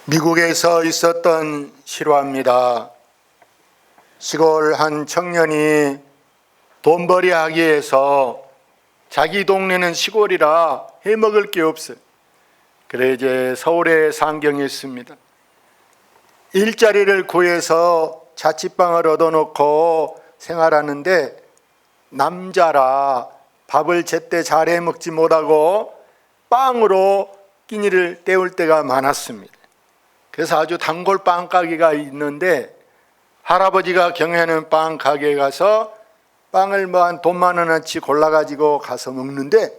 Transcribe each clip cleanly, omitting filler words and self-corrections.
미국에서 있었던 실화입니다. 시골 한 청년이 돈벌이 하기 위해서 자기 동네는 시골이라 해먹을 게 없어요. 그래 이제 서울에 상경했습니다. 일자리를 구해서 자취방을 얻어놓고 생활하는데 남자라 밥을 제때 잘 해먹지 못하고 빵으로 끼니를 때울 때가 많았습니다. 그래서 아주 단골 빵 가게가 있는데 할아버지가 경영하는 빵 가게에 가서 빵을 한 돈 10,000원어치 골라가지고 가서 먹는데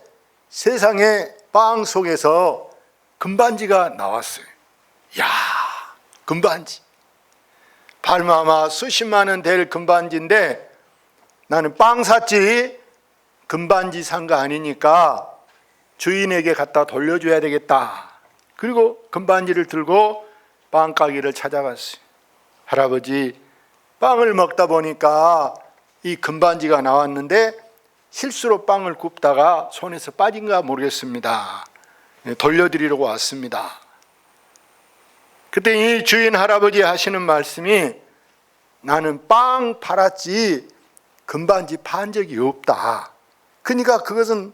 세상에 빵 속에서 금반지가 나왔어요. 야, 금반지. 발마마 수십만 원 될 금반지인데 나는 빵 샀지 금반지 산 거 아니니까 주인에게 갖다 돌려줘야 되겠다. 그리고 금반지를 들고 빵 가게를 찾아갔어요. 할아버지, 빵을 먹다 보니까 이 금반지가 나왔는데 실수로 빵을 굽다가 손에서 빠진가 모르겠습니다. 돌려드리려고 왔습니다. 그때 이 주인 할아버지 하시는 말씀이 나는 빵 팔았지 금반지 판 적이 없다. 그러니까 그것은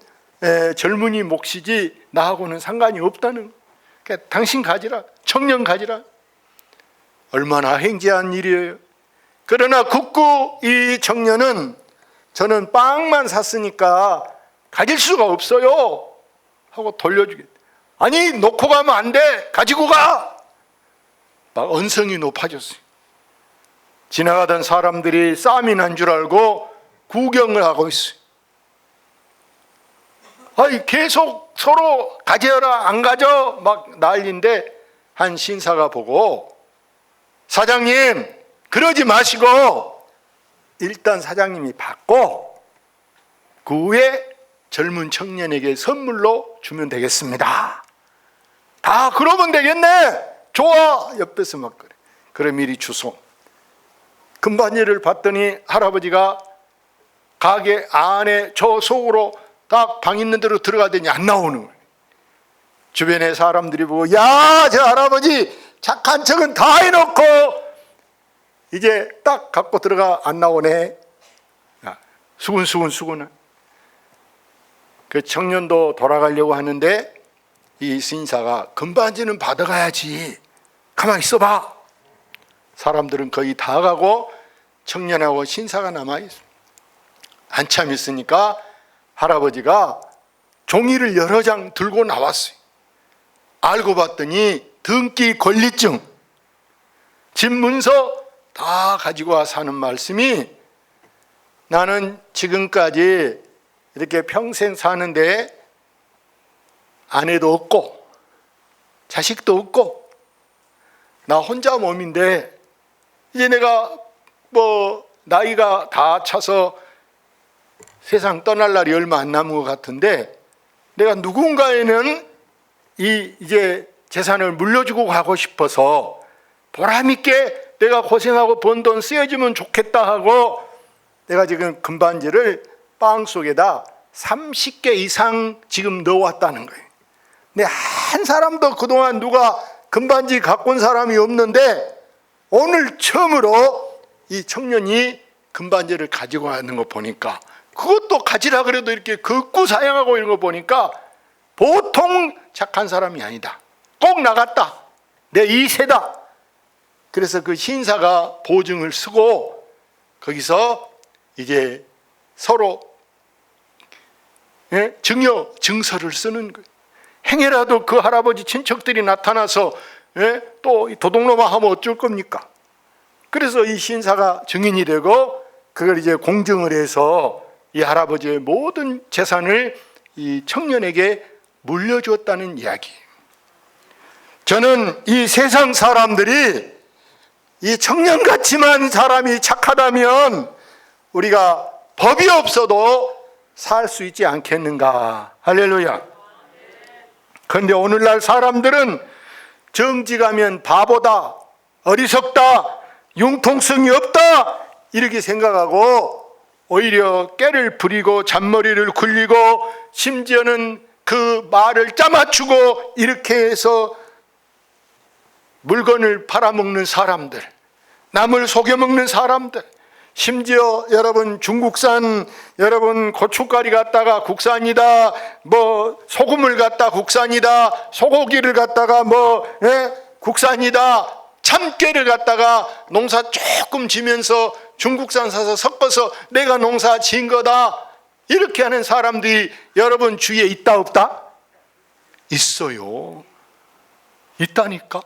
젊은이 몫이지 나하고는 상관이 없다는. 그러니까 당신 가지라, 청년 가지라. 얼마나 행지한 일이에요. 그러나 굳고 이 청년은 저는 빵만 샀으니까 가질 수가 없어요 하고 돌려주겠다. 아니 놓고 가면 안 돼, 가지고 가. 막 언성이 높아졌어요. 지나가던 사람들이 싸움이 난 줄 알고 구경을 하고 있어요. 아이 계속 서로 가져라 안 가져 막 난리인데 한 신사가 보고 사장님 그러지 마시고 일단 사장님이 받고 그 후에 젊은 청년에게 선물로 주면 되겠습니다. 다 그러면 되겠네. 좋아. 옆에서 막 그래. 그럼 이리 주소. 금반지를 봤더니 할아버지가 가게 안에 저 속으로 딱 방 있는 데로 들어가더니 안 나오는 거예요. 주변에 사람들이 보고 야, 저 할아버지 착한 척은 다 해놓고 이제 딱 갖고 들어가 안 나오네. 수군수군. 그 청년도 돌아가려고 하는데 이 신사가 금반지는 받아가야지. 가만히 있어봐. 사람들은 거의 다 가고 청년하고 신사가 남아있어요. 한참 있으니까 할아버지가 종이를 여러 장 들고 나왔어요. 알고 봤더니 등기 권리증, 집 문서 다 가지고 와서 하는 말씀이 나는 지금까지 이렇게 평생 사는데 아내도 없고 자식도 없고 나 혼자 몸인데 이제 내가 나이가 다 차서 세상 떠날 날이 얼마 안 남은 것 같은데 내가 누군가에는 이제 재산을 물려주고 가고 싶어서 보람있게 내가 고생하고 번 돈 쓰여지면 좋겠다 하고 내가 지금 금반지를 빵 속에다 30개 이상 지금 넣어왔다는 거예요. 근데 한 사람도 그동안 누가 금반지 갖고 온 사람이 없는데 오늘 처음으로 이 청년이 금반지를 가지고 가는 거 보니까 그것도 가지라 그래도 이렇게 긋고 사용하고 이런 거 보니까 보통 착한 사람이 아니다. 꼭 나갔다. 내 2세다. 그래서 그 신사가 보증을 쓰고 거기서 이제 서로 증서를 쓰는 거예요. 행여라도 그 할아버지 친척들이 나타나서 또 도둑놈아 하면 어쩔 겁니까? 그래서 이 신사가 증인이 되고 그걸 이제 공증을 해서 이 할아버지의 모든 재산을 이 청년에게 물려주었다는 이야기예요. 저는 이 세상 사람들이 이 청년같이만 사람이 착하다면 우리가 법이 없어도 살 수 있지 않겠는가. 할렐루야. 그런데 오늘날 사람들은 정직하면 바보다, 어리석다, 융통성이 없다 이렇게 생각하고 오히려 깨를 부리고 잔머리를 굴리고 심지어는 그 말을 짜맞추고 이렇게 해서 물건을 팔아먹는 사람들, 남을 속여먹는 사람들, 심지어 여러분 중국산 여러분 고춧가루 갖다가 국산이다, 뭐 소금을 갖다 국산이다, 소고기를 갖다가 국산이다, 참깨를 갖다가 농사 조금 지면서 중국산 사서 섞어서 내가 농사 지은 거다, 이렇게 하는 사람들이 여러분 주위에 있다 없다? 있어요. 있다니까.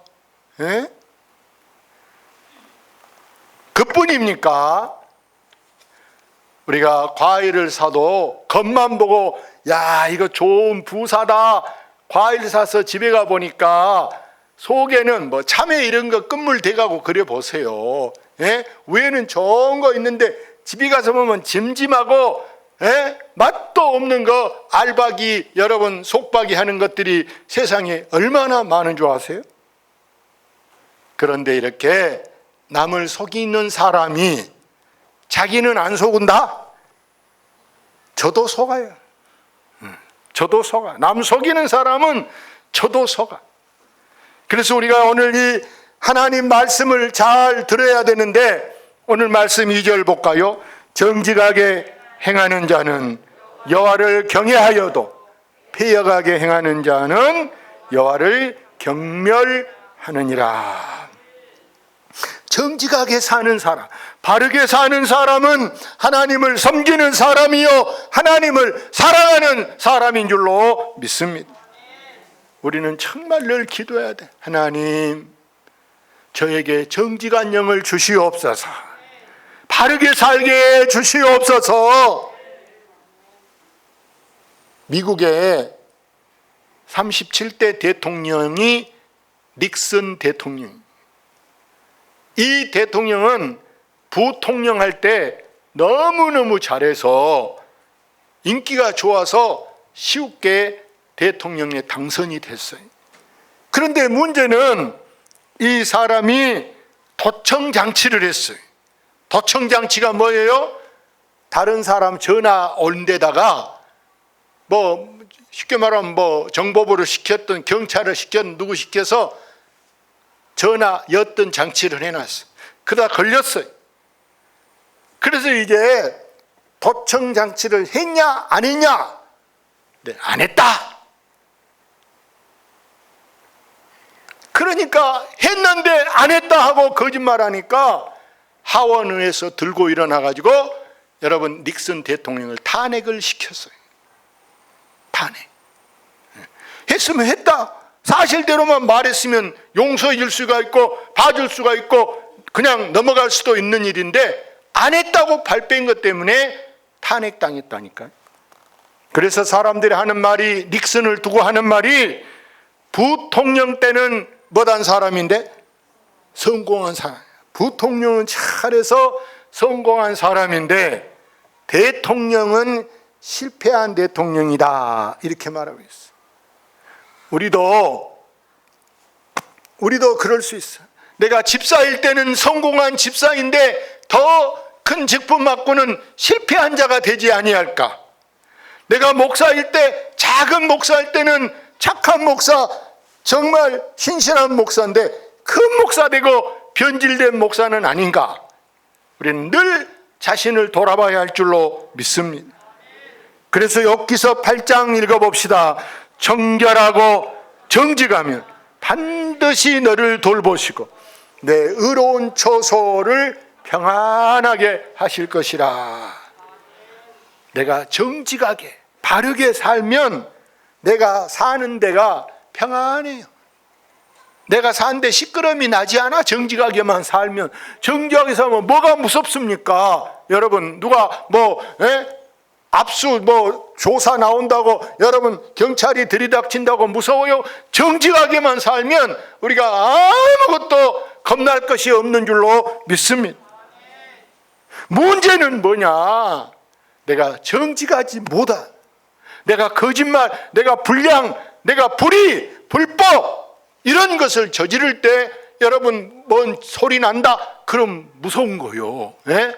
예? 그뿐입니까? 우리가 과일을 사도 겉만 보고 야 이거 좋은 부사다, 과일 사서 집에 가 보니까 속에는 뭐 참외 이런 거 끝물 대가고 그래 보세요. 예? 위에는 좋은 거 있는데 집에 가서 보면 짐짐하고, 예? 맛도 없는 거, 알박이 여러분 속박이 하는 것들이 세상에 얼마나 많은 줄 아세요? 그런데 이렇게 남을 속이는 사람이 자기는 안 속은다? 저도 속아요. 저도 속아. 남 속이는 사람은 저도 속아. 그래서 우리가 오늘 이 하나님 말씀을 잘 들어야 되는데, 오늘 말씀 2절 볼까요? 정직하게 행하는 자는 여호와를 경외하여도 패역하게 행하는 자는 여호와를 경멸하느니라. 정직하게 사는 사람, 바르게 사는 사람은 하나님을 섬기는 사람이요 하나님을 사랑하는 사람인 줄로 믿습니다. 우리는 정말 늘 기도해야 돼. 하나님, 저에게 정직한 영을 주시옵소서. 바르게 살게 주시옵소서. 미국의 37대 대통령이 닉슨 대통령. 이 대통령은 부통령할 때 너무너무 잘해서 인기가 좋아서 쉽게 대통령에 당선이 됐어요. 그런데 문제는 이 사람이 도청장치를 했어요. 도청장치가 뭐예요? 다른 사람 전화 온 데다가 뭐 쉽게 말하면 뭐 정보부를 시켰던, 경찰을 시켰던, 누구 시켜서 전화 였던 장치를 해놨어요. 그러다 걸렸어요. 그래서 이제 도청장치를 했냐 안 했냐? 네, 안 했다. 그러니까 했는데 안 했다 하고 거짓말하니까 하원의회에서 들고 일어나가지고 여러분 닉슨 대통령을 탄핵을 시켰어요. 탄핵. 했으면 했다. 사실대로만 말했으면 용서해 줄 수가 있고 봐줄 수가 있고 그냥 넘어갈 수도 있는 일인데 안 했다고 발뺌 것 때문에 탄핵당했다니까요. 그래서 사람들이 하는 말이, 닉슨을 두고 하는 말이, 부통령 때는 뭐단 사람인데? 성공한 사람. 부통령은 잘해서 성공한 사람인데 대통령은 실패한 대통령이다, 이렇게 말하고 있어요. 우리도 그럴 수 있어. 내가 집사일 때는 성공한 집사인데 더 큰 직분 맡고는 실패한 자가 되지 아니할까? 내가 목사일 때, 작은 목사일 때는 착한 목사, 정말 신실한 목사인데 큰 목사 되고 변질된 목사는 아닌가? 우리는 늘 자신을 돌아봐야 할 줄로 믿습니다. 그래서 욥기서 8장 읽어봅시다. 정결하고 정직하면 반드시 너를 돌보시고 내 의로운 처소를 평안하게 하실 것이라. 내가 정직하게 바르게 살면 내가 사는 데가 평안해요. 내가 사는데 시끄러움이 나지 않아. 정직하게만 살면. 정직하게 살면 뭐가 무섭습니까? 여러분, 누가 압수 조사 나온다고 여러분 경찰이 들이닥친다고 무서워요? 정직하게만 살면 우리가 아무것도 겁날 것이 없는 줄로 믿습니다. 문제는 뭐냐? 내가 정직하지 못한, 내가 거짓말, 내가 불량, 내가 불의, 불법 이런 것을 저지를 때 여러분 뭔 소리 난다? 그럼 무서운 거요. 예?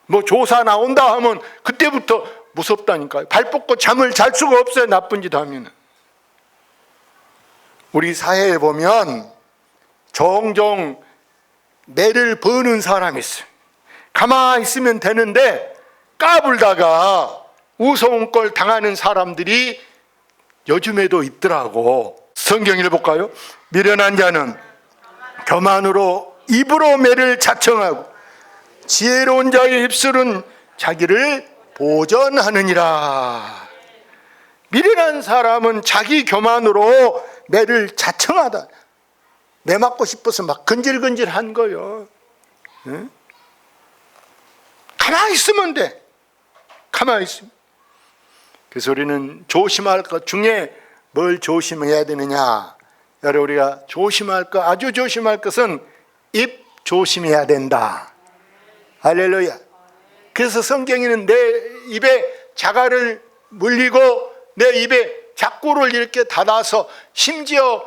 뭐 조사 나온다 하면 그때부터 무섭다니까요. 발 뻗고 잠을 잘 수가 없어요. 나쁜 짓 하면. 우리 사회에 보면 종종 매를 버는 사람이 있어요. 가만히 있으면 되는데 까불다가 우스운 꼴 당하는 사람들이 요즘에도 있더라고. 성경 읽어볼까요? 미련한 자는 교만으로 입으로 매를 자청하고 지혜로운 자의 입술은 자기를 보전하느니라. 미련한 사람은 자기 교만으로 매를 자청하다. 매 맞고 싶어서 막 근질근질한 거요. 응? 가만히 있으면 돼. 가만히 있으면. 그래서 우리는 조심할 것 중에 뭘 조심해야 되느냐? 여러분, 우리가 조심할 것, 아주 조심할 것은 입 조심해야 된다. 할렐루야. 그래서 성경에는 내 입에 자갈을 물리고 내 입에 작구를 이렇게 닫아서 심지어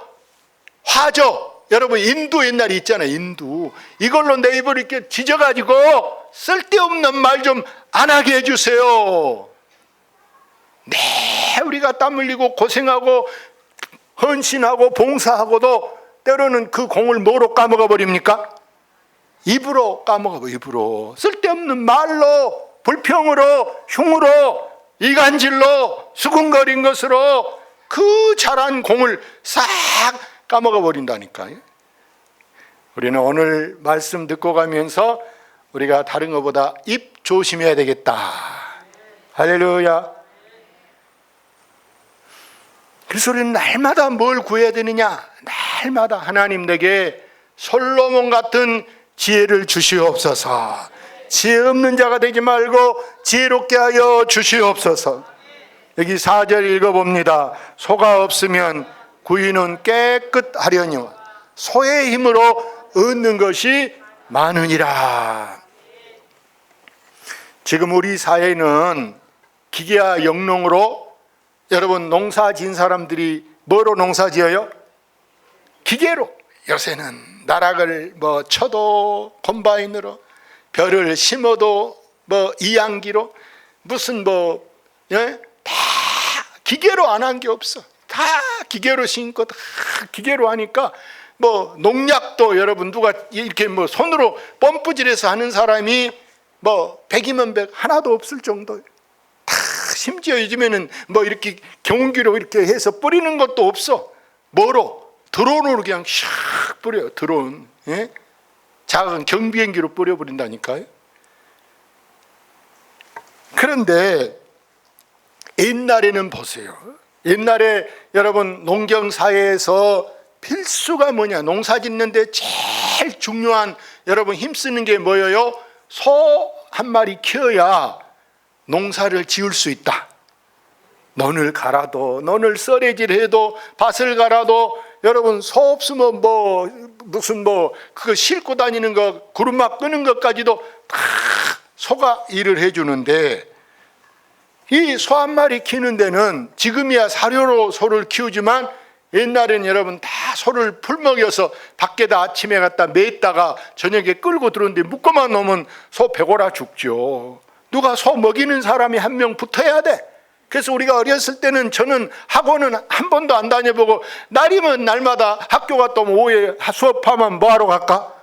화저, 여러분 인두 옛날에 있잖아요. 인두. 이걸로 내 입을 이렇게 지져가지고 쓸데없는 말 좀 안 하게 해주세요. 네, 우리가 땀 흘리고 고생하고 헌신하고 봉사하고도 때로는 그 공을 뭐로 까먹어 버립니까? 입으로 까먹어 버려. 입으로 쓸데없는 말로, 불평으로, 흉으로, 이간질로, 수군거린 것으로 그 잘한 공을 싹 까먹어 버린다니까요. 우리는 오늘 말씀 듣고 가면서 우리가 다른 것보다 입 조심해야 되겠다. 할렐루야. 그래서 우리는 날마다 뭘 구해야 되느냐? 날마다 하나님 내게 솔로몬 같은 지혜를 주시옵소서. 지혜 없는 자가 되지 말고 지혜롭게 하여 주시옵소서. 여기 4절 읽어봅니다. 소가 없으면 구이는 깨끗하려니와 소의 힘으로 얻는 것이 많으니라. 지금 우리 사회는 기계와 영농으로, 여러분 농사 지은 사람들이 뭐로 농사 지어요? 기계로. 요새는 나락을 쳐도 콤바인으로, 벼를 심어도 이양기로, 무슨 다 기계로 안 한 게 없어. 다 기계로 심고 다 기계로 하니까 농약도 여러분 누가 이렇게 손으로 펌프질해서 하는 사람이 100이면 100 하나도 없을 정도. 다 심지어 요즘에는 이렇게 경운기로 이렇게 해서 뿌리는 것도 없어. 뭐로? 드론으로 그냥 샥 뿌려요. 드론. 예? 작은 경비행기로 뿌려버린다니까요. 그런데 옛날에는 보세요. 옛날에 여러분 농경사회에서 필수가 뭐냐? 농사 짓는데 제일 중요한 여러분 힘쓰는 게 뭐예요? 소 한 마리 키워야 농사를 지을 수 있다. 논을 갈아도, 논을 썰애질해도, 밭을 갈아도, 여러분 소 없으면 무슨 그거 싣고 다니는 거, 구름막 끄는 것까지도 다 소가 일을 해주는데, 이 소 한 마리 키우는 데는 지금이야 사료로 소를 키우지만 옛날에는 여러분 다 소를 풀먹여서 밖에다 아침에 갖다 매다가 저녁에 끌고 들어오는데 묶어만 놓으면 소 배고라 죽죠. 누가 소 먹이는 사람이 한 명 붙어야 돼. 그래서 우리가 어렸을 때는, 저는 학원은 한 번도 안 다녀보고 날이면 날마다 학교 갔다 오면 오후에 수업하면 뭐하러 갈까?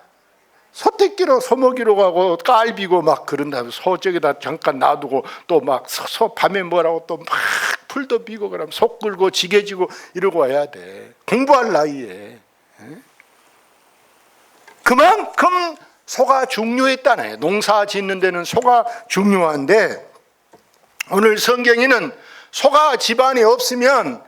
소떼기로 소 먹이러 가고 깔비고 막 그런다. 소 저기다 잠깐 놔두고 또 막 소 밤에 뭐라고 또 막 풀도 비고 그러면 소 끌고 지게지고 이러고 와야 돼. 공부할 나이에. 그만큼 소가 중요했다네. 농사 짓는 데는 소가 중요한데, 오늘 성경에는 소가 집안에 없으면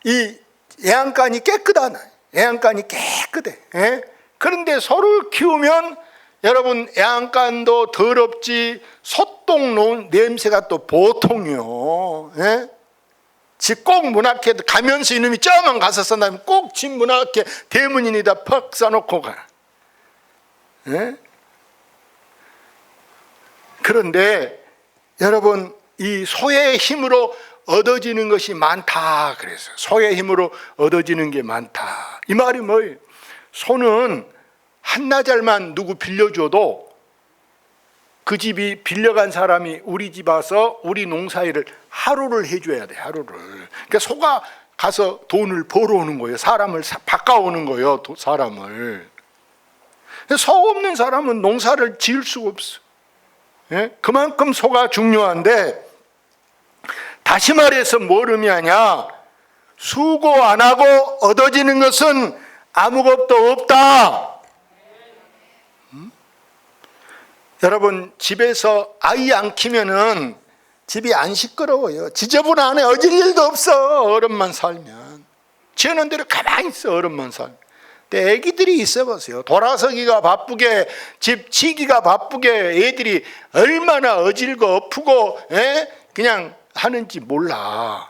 이 애양간이 깨끗하나. 애양간이 깨끗해. 예? 그런데 소를 키우면 여러분 애양간도 더럽지, 소똥 냄새가 또 보통이요. 예? 집 꼭 문 앞에 가면서 이놈이 저만 가서 쓴다면 꼭 집 문 앞에 대문인에다 퍽 써놓고 가. 예? 그런데 여러분 이 소의 힘으로 얻어지는 것이 많다. 그래서 소의 힘으로 얻어지는 게 많다. 이 말이 뭐예요? 소는 한나절만 누구 빌려줘도 그 집이 빌려간 사람이 우리 집 와서 우리 농사일을 하루를 해줘야 돼. 하루를. 그러니까 소가 가서 돈을 벌어오는 거예요. 사람을 바꿔오는 거예요. 사람을. 소 없는 사람은 농사를 지을 수가 없어. 예? 그만큼 소가 중요한데, 다시 말해서 뭘 의미하냐? 수고 안 하고 얻어지는 것은 아무것도 없다. 여러분, 집에서 아이 안 키면은 집이 안 시끄러워요. 지저분하네. 어질 일도 없어. 어른만 살면. 지어놓은 대로 가만히 있어. 어른만 살면. 근데 애기들이 있어 보세요. 돌아서기가 바쁘게, 집 치기가 바쁘게 애들이 얼마나 어질고 엎고 그냥 하는지 몰라.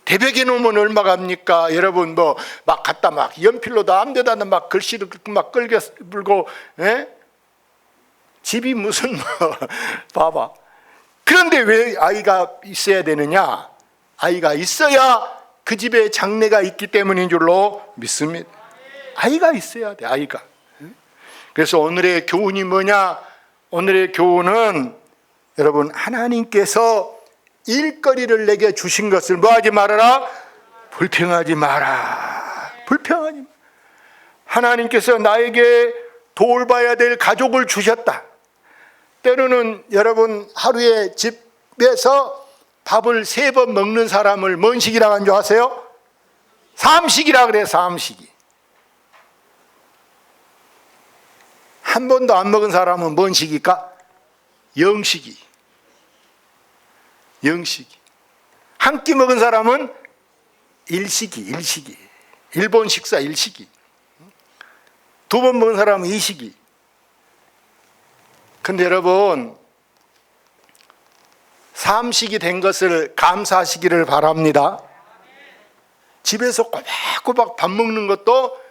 대벽에 놓으면 얼마 갑니까? 여러분 막 갖다 막 연필로도 아무데다 막 글씨를 막 끌겨 불고 집이 무슨 봐봐. 그런데 왜 아이가 있어야 되느냐? 아이가 있어야 그 집에 장래가 있기 때문인 줄로 믿습니다. 아이가 있어야 돼. 아이가. 그래서 오늘의 교훈이 뭐냐? 오늘의 교훈은 여러분, 하나님께서 일거리를 내게 주신 것을 뭐하지 말아라? 불평하지 마라. 불평하지 마라. 하나님께서 나에게 돌봐야 될 가족을 주셨다. 때로는 여러분, 하루에 집에서 밥을 3번 먹는 사람을 뭔 식이라고 하는 줄 아세요? 삼식이라 그래. 삼식이. 한 번도 안 먹은 사람은 뭔 식일까? 영식이. 영식이. 한 끼 먹은 사람은 일식이. 일식이. 일본 식사 일식이. 2번 먹은 사람은 이식이. 근데 여러분, 삼식이 된 것을 감사하시기를 바랍니다. 집에서 꼬박꼬박 밥 먹는 것도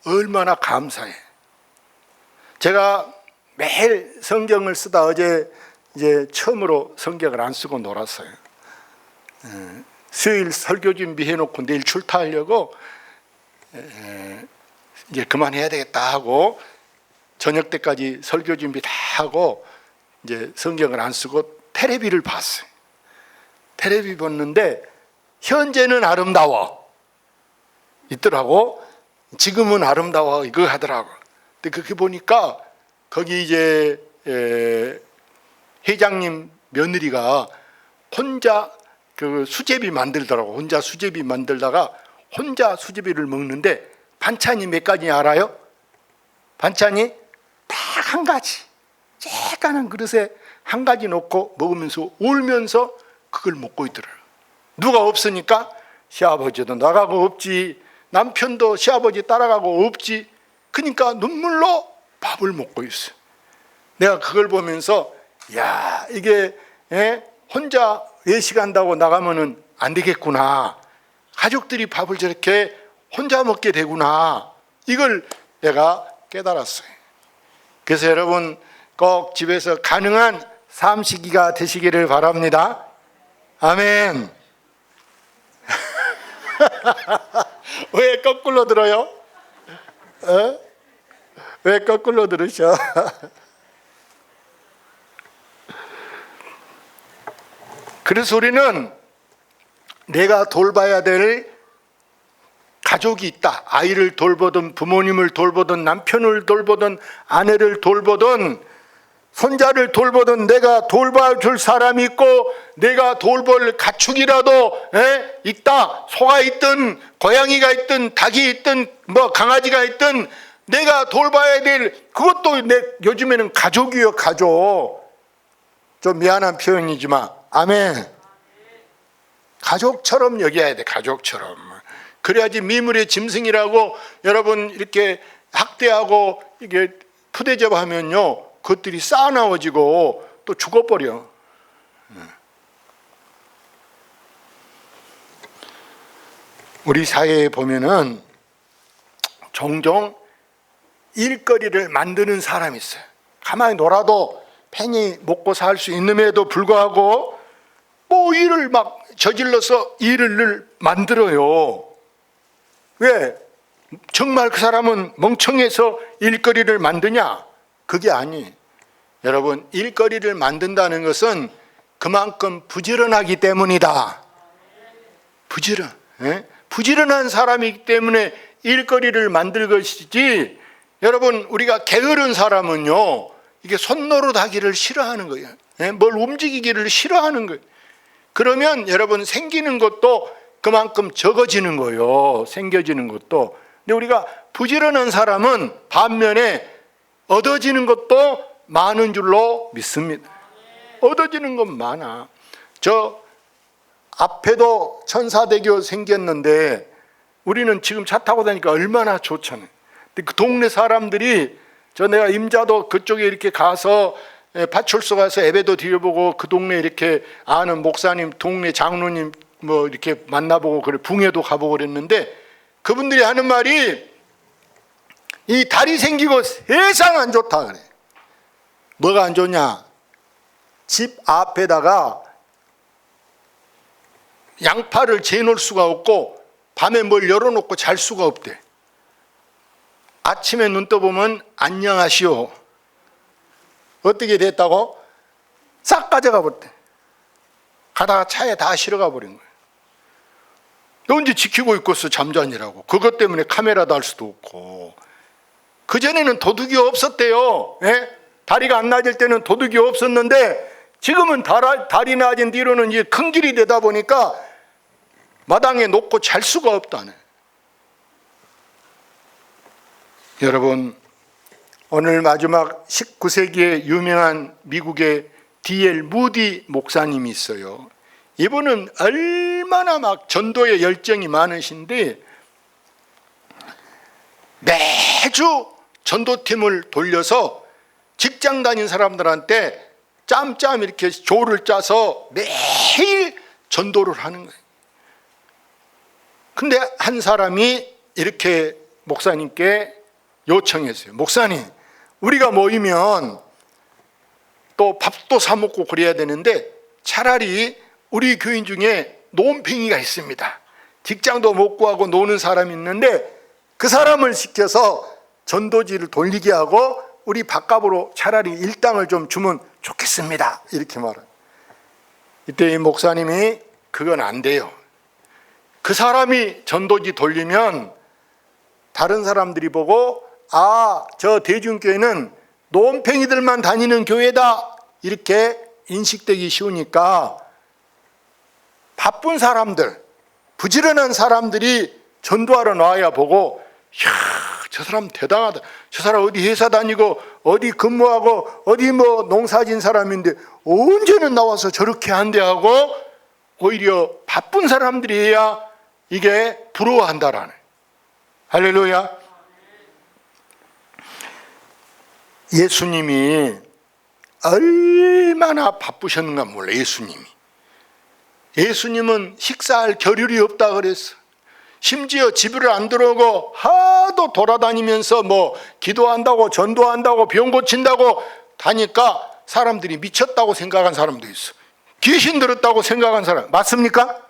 얼마나 감사해. 제가 매일 성경을 쓰다 어제 이제 처음으로 성경을 안 쓰고 놀았어요. 수요일 설교 준비해놓고 내일 출타하려고 이제 그만해야 되겠다 하고 저녁 때까지 설교 준비 다 하고 이제 성경을 안 쓰고 테레비를 봤어요. 테레비 봤는데 현재는 아름다워 있더라고. 지금은 아름다워 이거 하더라고. 근데 그렇게 보니까 거기 이제 회장님 며느리가 혼자 그 수제비 만들더라고. 혼자 수제비 만들다가 혼자 수제비를 먹는데 반찬이 몇 가지 알아요? 반찬이 딱 한 가지. 쬐깐한 그릇에 한 가지 놓고 먹으면서 울면서 그걸 먹고 있더라고요. 누가 없으니까 시아버지도 나가고 없지, 남편도 시아버지 따라가고 없지. 그러니까 눈물로 밥을 먹고 있어. 내가 그걸 보면서 야, 이게 혼자 외식한다고 나가면은 안 되겠구나. 가족들이 밥을 저렇게 혼자 먹게 되구나. 이걸 내가 깨달았어요. 그래서 여러분 꼭 집에서 가능한 삼식이가 되시기를 바랍니다. 아멘. 왜 거꾸로 들어요? 왜 거꾸로 들으셔? 그래서 우리는 내가 돌봐야 될 가족이 있다. 아이를 돌보든 부모님을 돌보든 남편을 돌보든 아내를 돌보든 손자를 돌보든 내가 돌봐줄 사람이 있고 내가 돌볼 가축이라도 있다. 소가 있든 고양이가 있든 닭이 있든 뭐 강아지가 있든 내가 돌봐야 될 그것도 요즘에는 가족이요. 가족. 좀 미안한 표현이지만 아멘. 가족처럼 여겨야 돼. 가족처럼. 그래야지 미물의 짐승이라고 여러분 이렇게 학대하고 이게 푸대접하면요 그것들이 쌓아나워지고 또 죽어버려. 우리 사회에 보면은 종종 일거리를 만드는 사람이 있어요. 가만히 놀아도 팽이 먹고 살 수 있음에도 불구하고 뭐 일을 막 저질러서 일을 만들어요. 왜? 정말 그 사람은 멍청해서 일거리를 만드냐? 그게 아니에요. 여러분, 일거리를 만든다는 것은 그만큼 부지런하기 때문이다. 부지런. 부지런한 사람이기 때문에 일거리를 만들 것이지, 여러분 우리가 게으른 사람은요 이게 손노릇하기를 싫어하는 거예요. 뭘 움직이기를 싫어하는 거예요. 그러면 여러분 생기는 것도 그만큼 적어지는 거예요. 생겨지는 것도. 근데 우리가 부지런한 사람은 반면에 얻어지는 것도 많은 줄로 믿습니다. 얻어지는 건 많아. 저 앞에도 천사대교 생겼는데 우리는 지금 차 타고 다니까 얼마나 좋잖아요. 근데 그 동네 사람들이, 내가 임자도 그쪽에 이렇게 가서 파출소 가서 예배도 드려보고 그 동네 이렇게 아는 목사님, 동네 장로님 뭐 이렇게 만나보고 그래, 붕해도 가보고 그랬는데 그분들이 하는 말이 이 다리 생기고 세상 안 좋다 그래. 뭐가 안 좋냐? 집 앞에다가 양파를 재놓을 수가 없고 밤에 뭘 열어놓고 잘 수가 없대. 아침에 눈 떠보면 안녕하시오. 어떻게 됐다고? 싹 가져가 버렸대. 가다가 차에 다 실어가 버린 거예요. 언제 지키고 있겠어, 잠자니라고. 그것 때문에 카메라 달 수도 없고. 그전에는 도둑이 없었대요. 다리가 안 나질 때는 도둑이 없었는데 지금은 다리 나진 뒤로는 이제 큰 길이 되다 보니까 마당에 놓고 잘 수가 없다네. 여러분, 오늘 마지막 19세기의 유명한 미국의 D.L. 무디 목사님이 있어요. 이분은 얼마나 막 전도에 열정이 많으신데 매주 전도팀을 돌려서 직장 다닌 사람들한테 짬짬 이렇게 조를 짜서 매일 전도를 하는 거예요. 근데 한 사람이 이렇게 목사님께 요청했어요. 목사님, 우리가 모이면 또 밥도 사 먹고 그래야 되는데 차라리 우리 교인 중에 노원팽이가 있습니다. 직장도 못 구하고 노는 사람이 있는데 그 사람을 시켜서 전도지를 돌리게 하고 우리 밥값으로 차라리 일당을 좀 주면 좋겠습니다. 이렇게 말해요. 이때 이 목사님이 그건 안 돼요. 그 사람이 전도지 돌리면 다른 사람들이 보고 저 대중교회는 노원팽이들만 다니는 교회다 이렇게 인식되기 쉬우니까 바쁜 사람들, 부지런한 사람들이 전도하러 나와야 보고 저 사람 대단하다. 저 사람 어디 회사 다니고 어디 근무하고 어디 뭐 농사진 사람인데 언제는 나와서 저렇게 한대 하고 오히려 바쁜 사람들이 해야 이게 부러워한다라는. 할렐루야. 예수님이 얼마나 바쁘셨는가 몰라. 예수님은 식사할 겨를이 없다 그랬어. 심지어 집을 안 들어오고 하도 돌아다니면서 뭐 기도한다고 전도한다고 병 고친다고 다니까 사람들이 미쳤다고 생각한 사람도 있어. 귀신 들었다고 생각한 사람 맞습니까?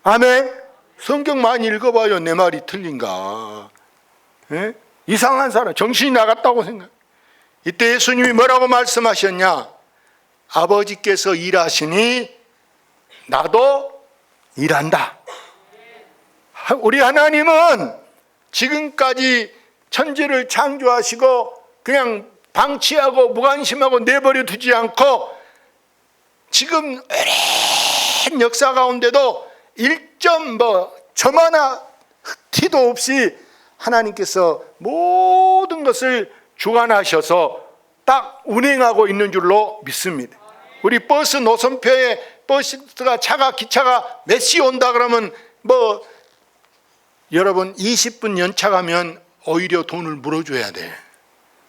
아멘. 성경 많이 읽어봐요. 내 말이 틀린가. 이상한 사람, 정신이 나갔다고 생각. 이때 예수님이 뭐라고 말씀하셨냐? 아버지께서 일하시니 나도 일한다. 우리 하나님은 지금까지 천지를 창조하시고 그냥 방치하고 무관심하고 내버려 두지 않고 지금 오랜 역사 가운데도 1점 하나 티도 없이 하나님께서 모든 것을 주관하셔서 딱 운행하고 있는 줄로 믿습니다. 우리 버스 노선표에 버스가 차가 기차가 몇 시 온다 그러면 여러분 20분 연차 가면 오히려 돈을 물어줘야 돼.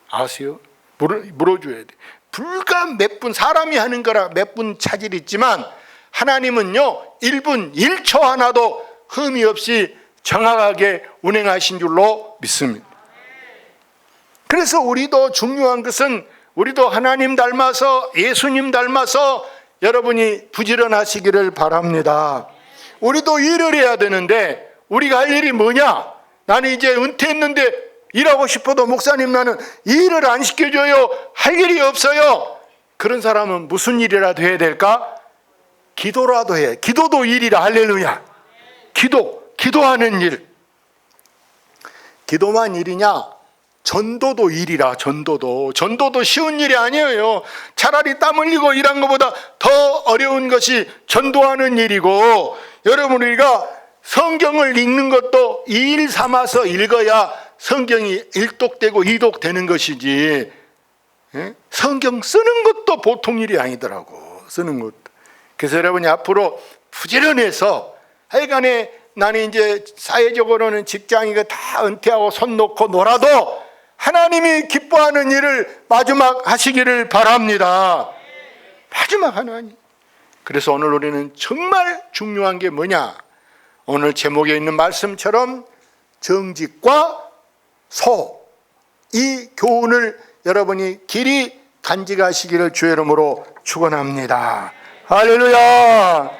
아세요? 물어줘야 돼. 불과 몇 분, 사람이 하는 거라 몇 분 차질이 있지만 하나님은요 1분 1초 하나도 흠이 없이 정확하게 운행하신 줄로 믿습니다. 그래서 우리도 중요한 것은 우리도 하나님 닮아서 예수님 닮아서 여러분이 부지런하시기를 바랍니다. 우리도 일을 해야 되는데 우리가 할 일이 뭐냐? 나는 이제 은퇴했는데 일하고 싶어도 목사님 나는 일을 안 시켜줘요. 할 일이 없어요. 그런 사람은 무슨 일이라도 해야 될까? 기도라도 해. 기도도 일이라. 할렐루야. 기도. 기도하는 일. 기도만 일이냐? 전도도 일이라. 전도도 쉬운 일이 아니에요. 차라리 땀 흘리고 일한 것보다 더 어려운 것이 전도하는 일이고, 여러분 우리가 성경을 읽는 것도 일 삼아서 읽어야 성경이 일독되고 이독되는 것이지, 성경 쓰는 것도 보통 일이 아니더라고. 쓰는 것도. 그래서 여러분이 앞으로 부지런해서, 하여간에 나는 이제 사회적으로는 직장이고 다 은퇴하고 손 놓고 놀아도 하나님이 기뻐하는 일을 마지막 하시기를 바랍니다. 마지막 하나님. 그래서 오늘 우리는 정말 중요한 게 뭐냐? 오늘 제목에 있는 말씀처럼 정직과 소, 이 교훈을 여러분이 길이 간직하시기를 주의 이름으로 축원합니다. 할렐루야.